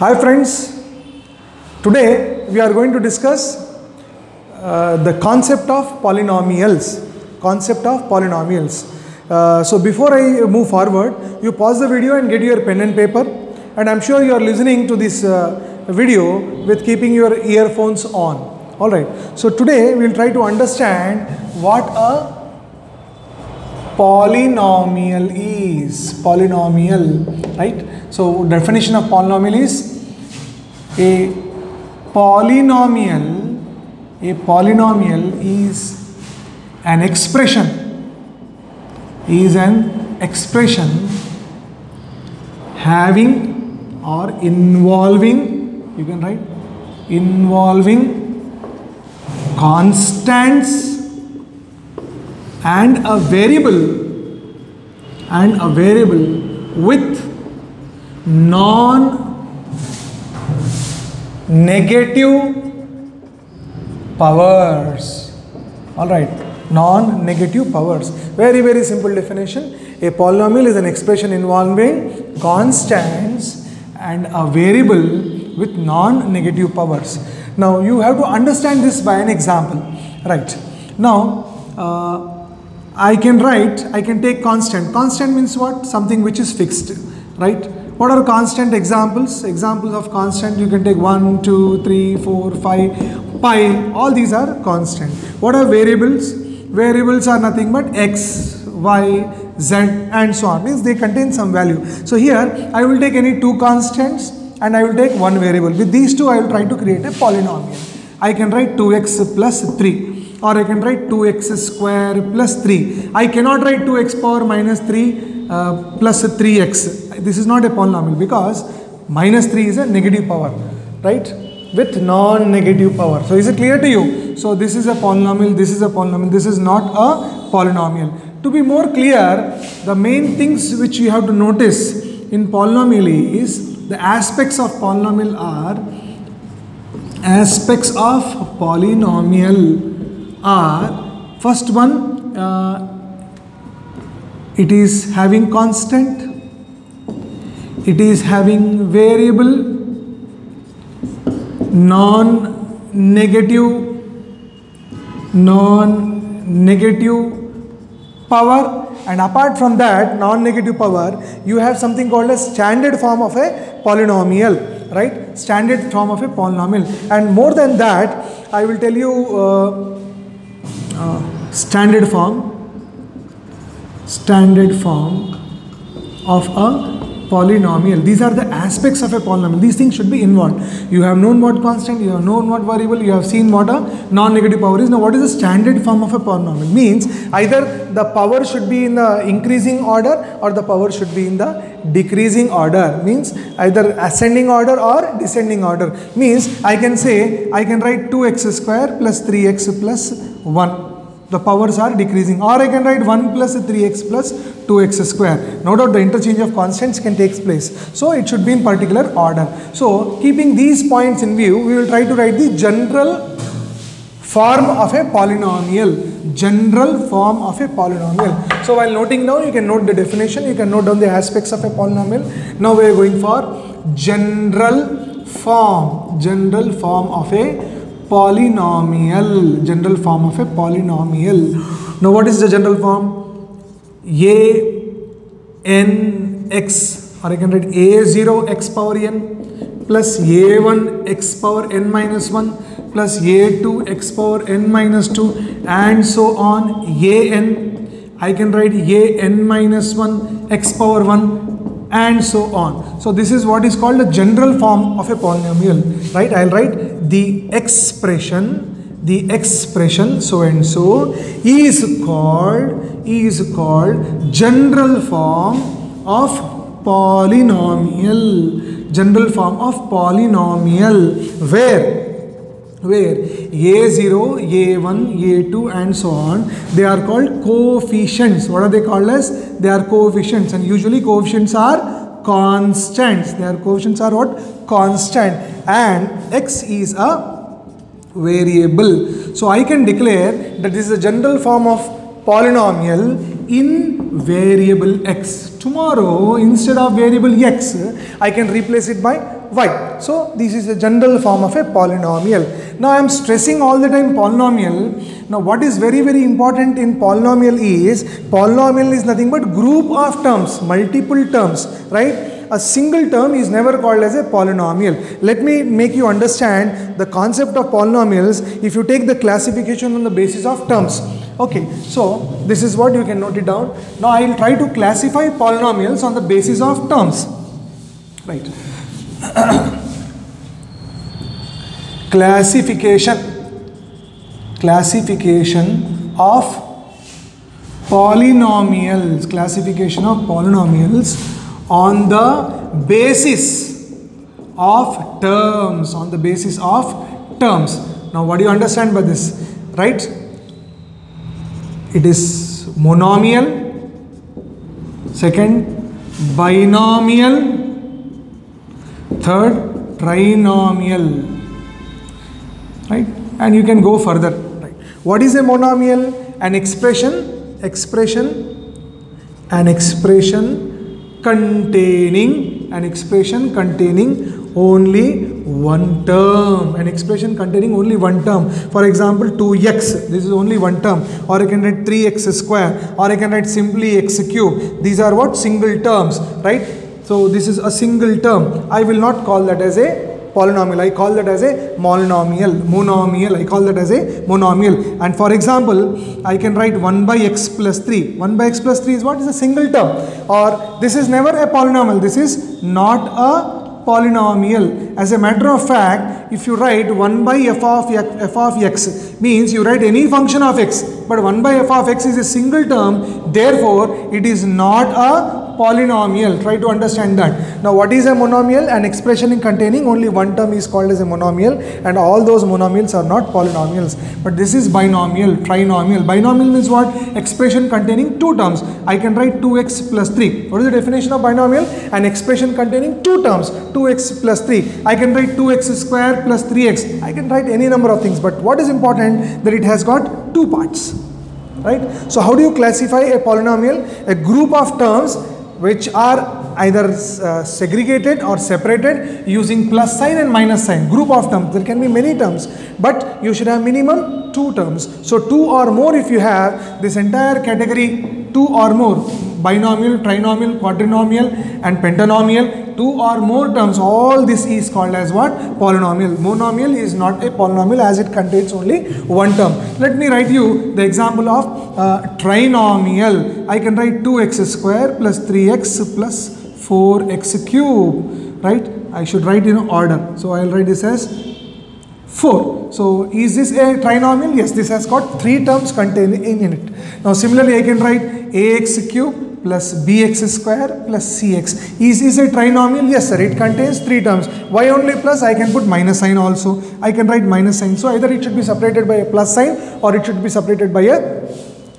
Hi friends, today we are going to discuss the concept of polynomials. So before I move forward, you pause the video and get your pen and paper, and I'm sure you are listening to this video with keeping your earphones on. Alright, so today we will try to understand what a polynomial is. Right? So definition of polynomial is a polynomial is an expression having or involving, you can write, involving constants and a variable with non-negative powers. Alright, non-negative powers. Very simple definition. A polynomial is an expression involving constants and a variable with non-negative powers. Now you have to understand this by an example. Right. Now I can take constant. Constant means what? Something which is fixed, right? What are constant examples? Examples of constant, you can take 1, 2, 3, 4, 5, pi, all these are constant. What are variables? Variables are nothing but x, y, z and so on, means they contain some value. So here I will take any two constants and I will take one variable. With these two I will try to create a polynomial. I can write 2x plus 3. Or I can write 2x square plus 3. I cannot write 2x power minus 3 plus 3x. This is not a polynomial because minus 3 is a negative power, right? With non-negative power. So is it clear to you? So this is a polynomial, this is a polynomial, this is not a polynomial. To be more clear, the main things which you have to notice in polynomial is the aspects of polynomial are first one, it is having constant, it is having variable, non-negative power, and apart from that non-negative power, you have something called a standard form of a polynomial, right? Standard form of a polynomial. And more than that, I will tell you standard form of a polynomial. These are the aspects of a polynomial. These things should be involved. You have known what constant, you have known what variable, you have seen what a non-negative power is. Now what is the standard form of a polynomial? Means either the power should be in the increasing order or the power should be in the decreasing order. Means either ascending order or descending order. Means I can write 2x square plus 3x plus 1. The powers are decreasing, or I can write 1 plus 3x plus 2x square. No doubt the interchange of constants can take place. So it should be in particular order. So keeping these points in view, we will try to write the general form of a polynomial. So while noting down, you can note the definition, you can note down the aspects of a polynomial. Now we are going for general form of a polynomial. Now what is the general form? Anx, or I can write a0 x power n plus a1 x power n minus 1 plus a2 x power n minus 2 and so on. An, I can write an minus 1 x power 1 and so on. So this is what is called the general form of a polynomial, right? I'll write the expression so and so is called general form of polynomial. Where a0, a1, a2 and so on, they are called coefficients. What are they called as? They are coefficients, and usually coefficients are constants. Their coefficients are what? Constant, and x is a variable. So I can declare that this is a general form of polynomial in variable x. Tomorrow, instead of variable x, I can replace it by y. So this is a general form of a polynomial. Now I am stressing all the time polynomial. Now what is very important in polynomial is nothing but group of terms, multiple terms, right? A single term is never called as a polynomial. Let me make you understand the concept of polynomials if you take the classification on the basis of terms. Okay, so this is what you can note it down. Now I will try to classify polynomials on the basis of terms. Right. Classification of polynomials on the basis of terms. Now what do you understand by this? Right? It is monomial, second binomial, third trinomial, right? And you can go further, right? What is a monomial? An expression containing only one term. For example, 2x, this is only one term. Or I can write 3x square, or I can write simply x cube. These are what? Single terms, right? So this is a single term. I will not call that as a polynomial. I call that as a monomial. I call that as a monomial. And for example, I can write 1 by x plus 3. 1 by x plus 3 is what? Is a single term. Or this is never a polynomial. This is not a polynomial. As a matter of fact, if you write 1 by f of x means you write any function of x, but 1 by f of x is a single term, therefore it is not a polynomial. Try to understand that. Now what is a monomial? An expression containing only one term is called as a monomial, and all those monomials are not polynomials. But this is binomial, trinomial. Binomial means what? Expression containing two terms. I can write 2x plus 3. What is the definition of binomial? An expression containing two terms, 2x plus 3. I can write 2x square plus 3x. I can write any number of things, but what is important that it has got two parts, right? So how do you classify a polynomial? A group of terms which are either segregated or separated using plus sign and minus sign. Group of terms. There can be many terms, but you should have minimum two terms. So two or more, if you have this entire category, two or more, binomial, trinomial, quadrinomial and pentanomial, two or more terms, all this is called as what? Polynomial. Monomial is not a polynomial as it contains only one term. Let me write you the example of trinomial. I can write 2x square plus 3x plus 4x cube, right? I should write in order. So I will write this as 4. So is this a trinomial? Yes, this has got three terms contained in it. Now similarly, I can write ax cube plus bx square plus cx. Is this a trinomial? Yes sir, it contains three terms. Why only plus? I can put minus sign also. I can write minus sign. So either it should be separated by a plus sign or it should be separated by a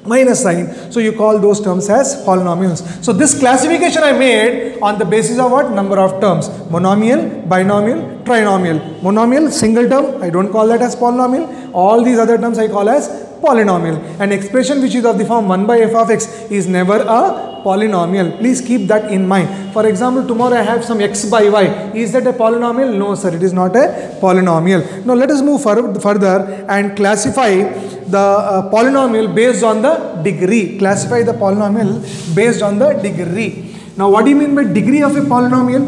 minus sign. So you call those terms as polynomials. So this classification I made on the basis of what? Number of terms. Monomial, binomial, trinomial. Monomial, single term, I don't call that as polynomial. All these other terms I call as polynomial. An expression which is of the form 1 by f of x is never a polynomial. Please keep that in mind. For example, tomorrow I have some x by y. Is that a polynomial? No sir, it is not a polynomial. Now let us move further and classify the polynomial based on the degree. Classify the polynomial based on the degree. Now what do you mean by degree of a polynomial?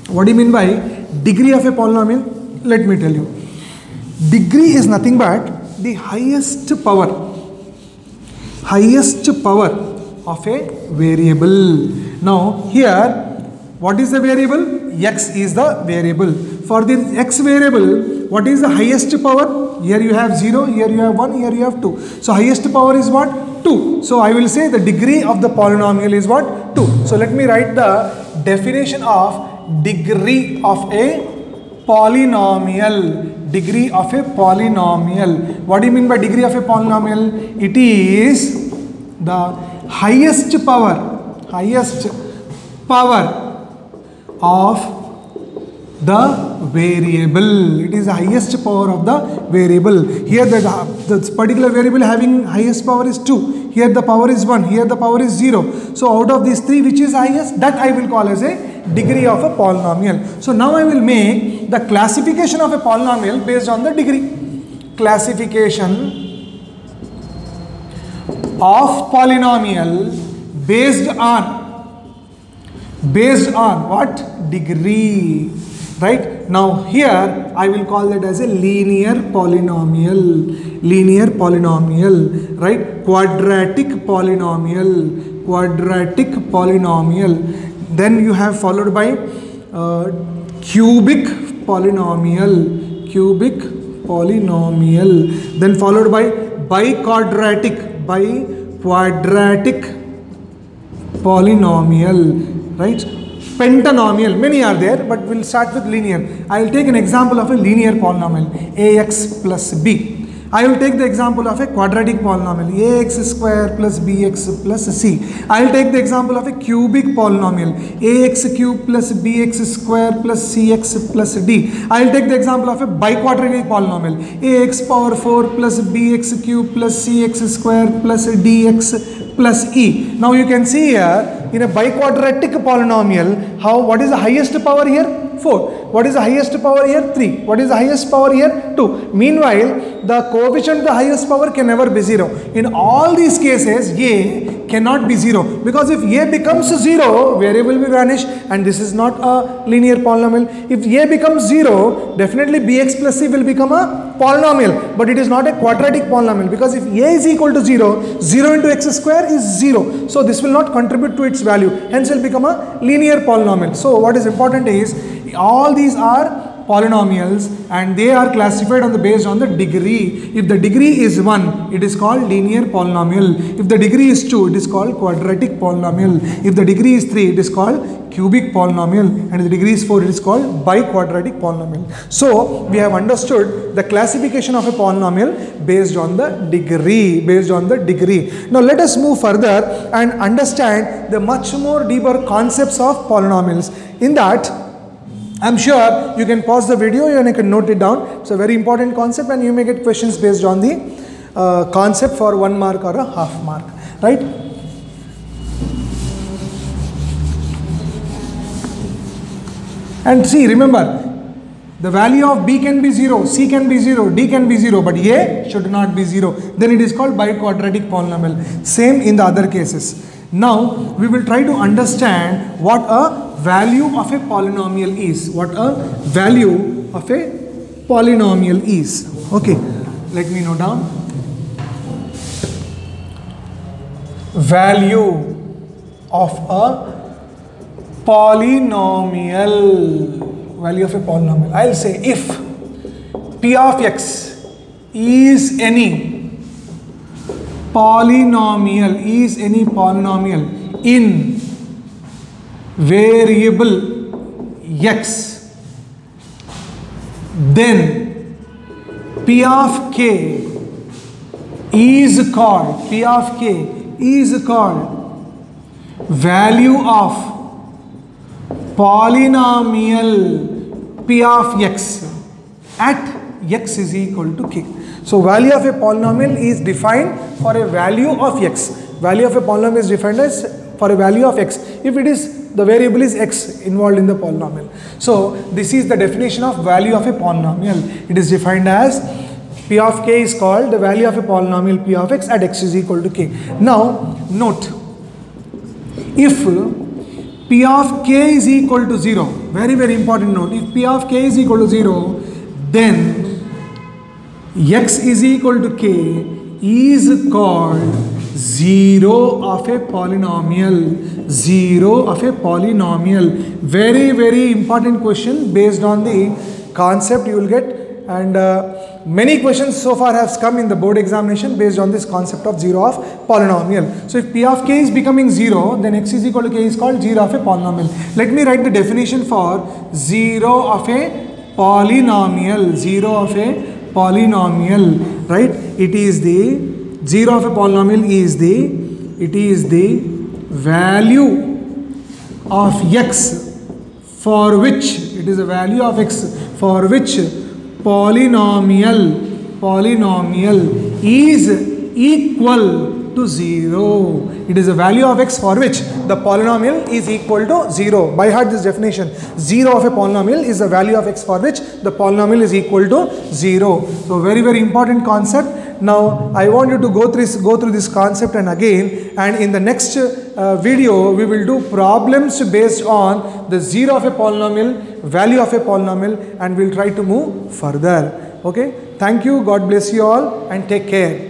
What do you mean by degree of a polynomial? Let me tell you. Degree is nothing but the highest power of a variable. Now here, what is the variable? X is the variable. For the x variable, what is the highest power? Here you have 0, here you have 1, here you have 2. So highest power is what? 2. So I will say the degree of the polynomial is what? 2. So let me write the definition of degree of a polynomial. Degree of a polynomial. What do you mean by degree of a polynomial? It is the highest power of the variable. It is the highest power of the variable. Here this particular variable having highest power is 2. here the power is 1, here the power is 0. So out of these 3, which is highest? That I will call as a degree of a polynomial. So now I will make the classification of a polynomial based on the degree. Classification of polynomial based on what? Degree. Right? Now here I will call that as a linear polynomial. Linear polynomial. Right? Quadratic polynomial. Quadratic polynomial. Then you have followed by cubic polynomial. Cubic polynomial. Then followed by biquadratic. Biquadratic polynomial. Right? Pentanomial, many are there, but we'll start with linear. I will take an example of a linear polynomial, ax plus b. I will take the example of a quadratic polynomial, ax square plus bx plus c. I will take the example of a cubic polynomial, ax cube plus bx square plus cx plus d. I will take the example of a biquadratic polynomial, ax power 4 plus bx cube plus cx square plus dx plus e. Now you can see here, in a biquadratic polynomial, what is the highest power here? 4. What is the highest power here? 3. What is the highest power here? 2. Meanwhile, the coefficient of the highest power can never be 0. In all these cases, a cannot be 0, because if a becomes 0, variable will vanish, and this is not a linear polynomial. If a becomes 0, definitely bx plus c will become a polynomial, but it is not a quadratic polynomial, because if a is equal to 0, 0 into x square is 0. So this will not contribute to its value, hence it will become a linear polynomial. So what is important is, all these are polynomials and they are classified based on the degree. If the degree is 1, it is called linear polynomial. If the degree is 2, it is called quadratic polynomial. If the degree is 3, it is called cubic polynomial, and if the degree is 4, it is called biquadratic polynomial. So we have understood the classification of a polynomial based on the degree. Now let us move further and understand the much more deeper concepts of polynomials. In that, I'm sure you can pause the video and you can note it down. It's a very important concept, and you may get questions based on the concept for 1 mark or a half mark, right? And see, remember, the value of b can be 0, c can be 0, d can be 0, but a should not be 0. Then it is called biquadratic polynomial. Same in the other cases. Now we will try to understand what a value of a polynomial is. What a value of a polynomial is. Okay, let me note down. Value of a polynomial. Value of a polynomial. I'll say if p of x is any polynomial in variable x, then p of k is called value of polynomial p of x at x is equal to k. So value of a polynomial is defined for a value of x. Value of a polynomial is defined as for a value of x if it is the variable is x involved in the polynomial. So this is the definition of value of a polynomial. It is defined as p of k is called the value of a polynomial p of x at x is equal to k. Now note, if p of k is equal to 0, very very important note, if p of k is equal to 0, then x is equal to k is called 0 of a polynomial. Very very important question based on the concept you will get, and many questions so far have come in the board examination based on this concept of 0 of polynomial. So if p of k is becoming 0, then x is equal to k is called 0 of a polynomial. Let me write the definition for 0 of a polynomial. Right? It is the 0 of a polynomial is the value of x for which polynomial is equal to 0. It is a value of x for which the polynomial is equal to 0. By heart this definition. 0 of a polynomial is the value of x for which the polynomial is equal to 0. So very, very important concept. Now I want you to go through this concept and again, and in the next video we will do problems based on the 0 of a polynomial, value of a polynomial, and we'll try to move further. Okay, thank you, God bless you all, and take care.